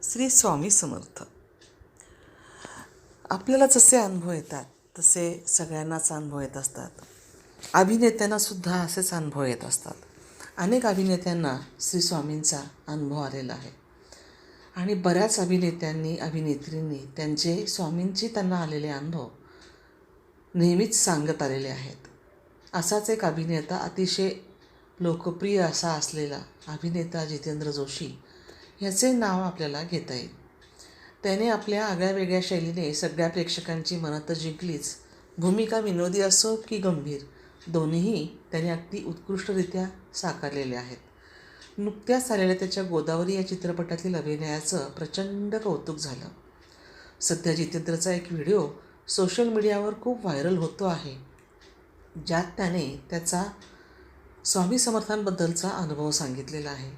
श्री स्वामी समर्थ. आपल्याला जसे अनुभव येतात तसे सगळ्यांनाच अनुभव येत असतात. अभिनेत्यांनासुद्धा असेच अनुभव येत असतात. अनेक अभिनेत्यांना श्री स्वामींचा अनुभव आलेला आहे आणि बऱ्याच अभिनेत्यांनी अभिनेत्रींनी त्यांचे स्वामींची त्यांना आलेले अनुभव नेहमीच सांगत आलेले आहेत. असाच एक अभिनेता, अतिशय लोकप्रिय असा असलेला अभिनेता जितेंद्र जोशी ह्याचे नाव आपल्याला घेता येईल. त्याने आपल्या आगळ्यावेगळ्या शैलीने सगळ्या प्रेक्षकांची मनं तर जिंकलीच. भूमिका विनोदी असो की गंभीर, दोन्हीही त्याने अगदी उत्कृष्टरित्या साकारलेले आहेत. नुकत्याच आलेल्या त्याच्या गोदावरी या चित्रपटातील अभिनयाचं प्रचंड कौतुक झालं. सध्या जितेंद्रचा एक व्हिडिओ सोशल मीडियावर खूप व्हायरल होतो आहे, ज्यात त्याने त्याचा स्वामी समर्थांबद्दलचा अनुभव सांगितलेला आहे.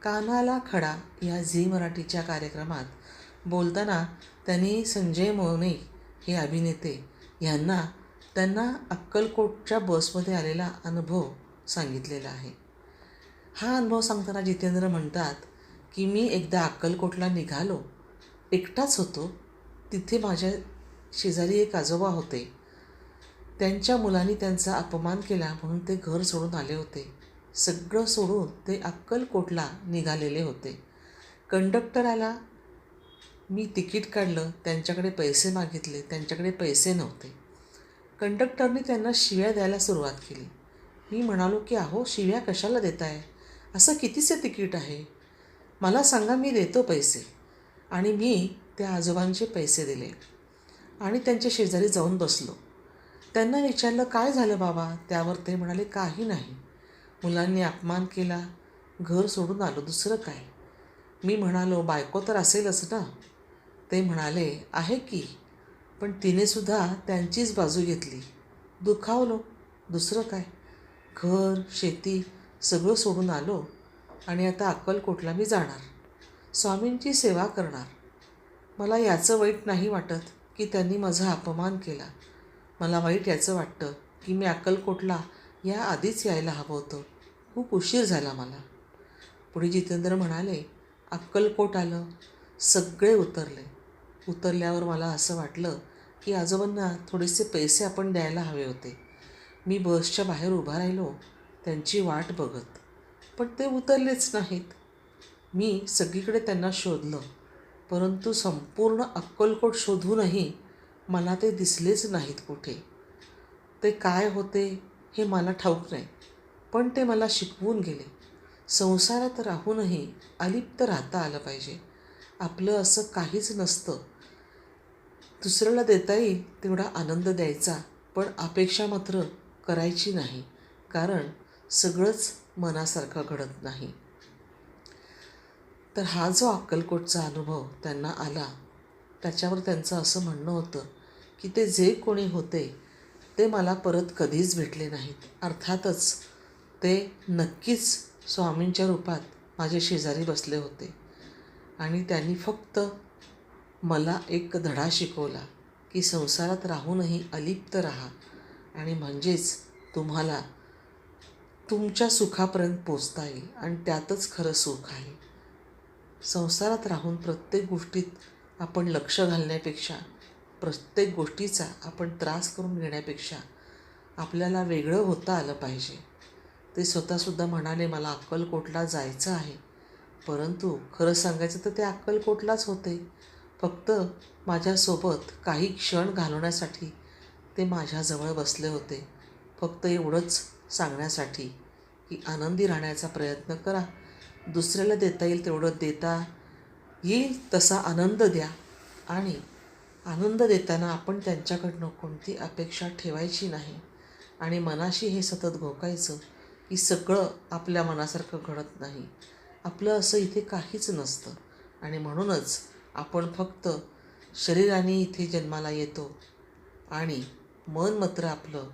कानाला खडा या झी मराठीच्या कार्यक्रमात बोलताना त्यांनी संजय मोहने हे अभिनेते यांना त्यांना अक्कलकोटच्या बसमध्ये आलेला अनुभव सांगितलेला आहे. हा अनुभव सांगताना जितेंद्र म्हणतात की मी एकदा अक्कलकोटला निघालो, एकटाच होतो. तिथे माझ्या शेजारी एक आजोबा होते. त्यांच्या मुलांनी त्यांचा अपमान केला म्हणून ते घर सोडून आले होते. सगळं सोडून ते अक्कलकोटला निघालेले होते. कंडक्टराला मी तिकीट काढलं, त्यांच्याकडे पैसे मागितले, त्यांच्याकडे पैसे नव्हते. कंडक्टरने त्यांना शिव्या द्यायला सुरुवात केली. मी म्हणालो की अहो, शिव्या कशाला देताय? असं कितीचे तिकीट आहे? मला सांगा, मी देतो पैसे. आणि मी त्या आजोबांचे पैसे दिले आणि त्यांच्या शेजारी जाऊन बसलो. त्यांना विचारलं काय झालं बाबा? त्यावर ते म्हणाले काही नाही, मुलांनी अपमान केला, घर सोडून आलो, दुसरं काय. मी म्हणालो बायको तर असेलच ना? ते म्हणाले आहे की, पण तिनेसुद्धा त्यांचीच बाजू घेतली. दुखावलो, दुसरं काय. घर शेती सगळं सोडून आलो आणि आता अक्कलकोटला मी जाणार, स्वामींची सेवा करणार. मला याचं वाईट नाही वाटत की त्यांनी माझा अपमान केला. मला वाईट याचं वाटतं की मी अक्कलकोटला या आधीच यायला हवं होतं. खूप उशीर झाला मला. पुढे जितेंद्र म्हणाले अक्कलकोट आलं, सगळे उतरले. उतरल्यावर मला असं वाटलं की आजोबांना थोडेसे पैसे आपण द्यायला हवे होते. मी बसच्या बाहेर उभा राहिलो त्यांची वाट बघत, पण ते उतरलेच नाहीत. मी सगळीकडे त्यांना शोधलं, परंतु संपूर्ण अक्कलकोट शोधूनही मला ते दिसलेच नाहीत कुठे. ते काय होते हे मला ठाऊक नाही, पण ते मला शिकवून गेले. संसारात राहूनही अलिप्त राहता आलं पाहिजे. आपलं असं काहीच नसतं. दुसऱ्याला देता येईल तेवढा आनंद द्यायचा, पण अपेक्षा मात्र करायची नाही, कारण सगळंच मनासारखं घडत नाही. तर हा जो अक्कलकोटचा अनुभव त्यांना आला, त्याच्यावर त्यांचं असं म्हणणं होतं की ते जे कोणी होते ते मला परत कधीच भेटले नाहीत. अर्थातच ते नक्कीच स्वामींच्या रूपात माझे शेजारी बसले होते आणि त्यांनी फक्त मला एक धडा शिकवला की संसारात राहूनही अलिप्त राहा, आणि म्हणजेच तुम्हाला तुमच्या सुखापर्यंत पोचता येईल आणि त्यातच खरं सुख आहे. संसारात राहून प्रत्येक गोष्टीत आपण लक्ष घालण्यापेक्षा, प्रत्येक गोष्टीचा आपण त्रास करून घेण्यापेक्षा आपल्याला वेगळं होता आलं पाहिजे. ते स्वतःसुद्धा म्हणाले मला अक्कलकोटला जायचं आहे, परंतु खरं सांगायचं तर ते अक्कलकोटलाच होते. फक्त माझ्यासोबत काही क्षण घालवण्यासाठी ते माझ्याजवळ बसले होते, फक्त एवढंच सांगण्यासाठी की आनंदी राहण्याचा प्रयत्न करा, दुसऱ्याला देता येईल तेवढं देता येईल तसा आनंद द्या, आणि आनंद देताना आपण त्यांच्याकडनं कोणती अपेक्षा ठेवायची नाही आणि मनाशी हे सतत घोकायचं की सगळं आपल्या मनासारखं घडत नाही, आपलं असं इथे काहीच नसतं. आणि म्हणूनच आपण फक्त शरीराने इथे जन्माला येतो आणि मन मात्र आपलं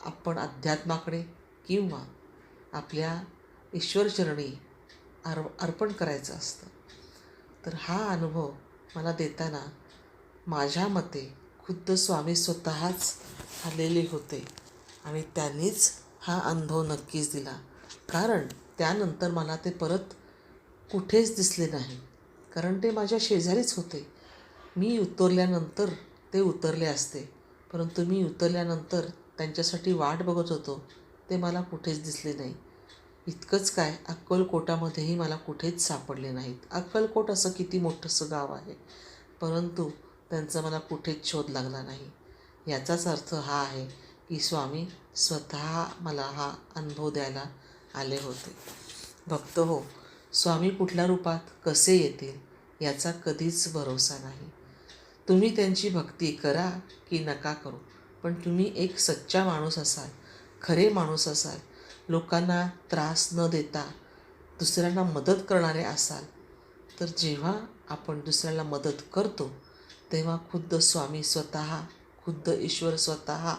आपण अध्यात्माकडे किंवा आपल्या ईश्वरचरणी अर्पण करायचं असतं. तर हा अनुभव मला देताना माझ्या मते खुद्द स्वामी स्वतःच आलेले होते आणि त्यांनीच हा अनुभव नक्कीच दिला, कारण त्यानंतर मला ते परत कुठेच दिसले नाही. कारण ते माझ्या शेजारीच होते. मी उतरल्यानंतर ते उतरले असते, परंतु मी उतरल्यानंतर त्यांच्यासाठी वाट बघत होतो ते मला कुठेच दिसले नाही. इतकंच काय, अक्कलकोटामध्येही मला कुठेच सापडले नाहीत. अक्कलकोट असं किती मोठंसं गाव आहे, परंतु त्यांचा मला कुठेच शोध लागला नाही. याचाच अर्थ हा आहे की स्वामी स्वतः मला हा अनुभव द्यायला आले होते. भक्त हो, स्वामी कुठल्या रूपात कसे येतील याचा कधीच भरोसा नाही. तुम्ही त्यांची भक्ती करा की नका करू, पण तुम्ही एक सच्चा माणूस असाल, खरे माणूस असाल, लोकांना त्रास न देता दुसऱ्यांना मदत करणारे असाल, तर जेव्हा आपण दुसऱ्याला मदत करतो तेव्हा खुद्द स्वामी स्वतः, खुद्द ईश्वर स्वतः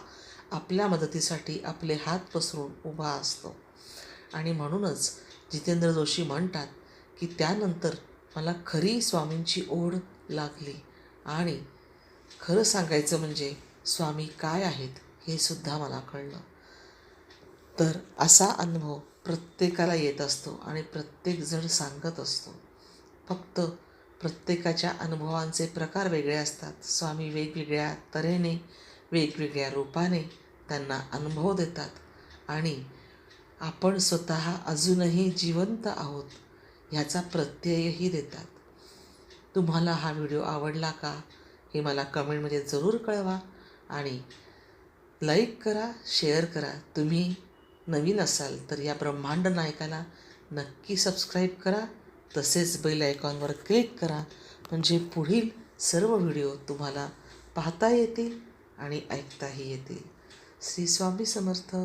आपल्या मदतीसाठी आपले हात पसरून उभा असतो. आणि म्हणूनच जितेंद्र जोशी म्हणतात की त्यानंतर मला खरी स्वामींची ओढ लागली आणि खरं सांगायचं म्हणजे स्वामी काय आहेत हे सुद्धा मला कळलं. तर असा अनुभव प्रत्येकाला येत असतो आणि प्रत्येकजण सांगत असतो. फक्त प्रत्येकाच्या अनुभवांचे प्रकार वेगळे असतात. स्वामी वेगवेगळ्या तऱ्हेने, वेगवेगळ्या रूपाने त्यांना अनुभव देतात आणि आपण स्वतः अजूनही जिवंत आहोत ह्याचा प्रत्ययही देतात. तुम्हाला हा व्हिडिओ आवडला का हे मला कमेंटमध्ये जरूर कळवा आणि लाईक करा, शेअर करा. तुम्ही नवीन असाल तर या ब्रह्मांड नायकाला नक्की सबस्क्राईब करा. तसेच बेल आयकॉनवर क्लिक करा, म्हणजे पुढील सर्व व्हिडिओ तुम्हाला पाहता येतील आणि ऐकताही येतील. श्री स्वामी समर्थ.